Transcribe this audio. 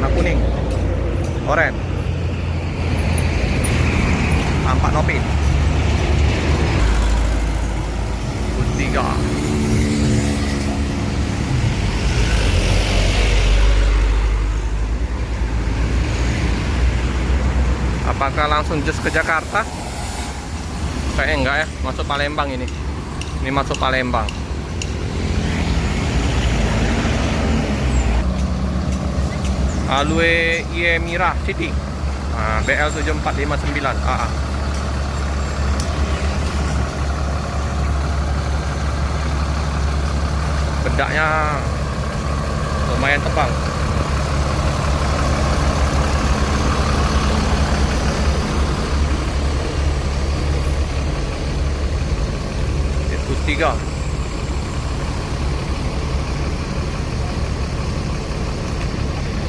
warna kuning, oranye, 4 nopin, tiga. Apakah langsung just ke Jakarta? Kayaknya enggak ya, masuk Palembang ini. Ini masuk Palembang. Alue Iemira City. BL 7459 AA. Bedaknya lumayan tebal.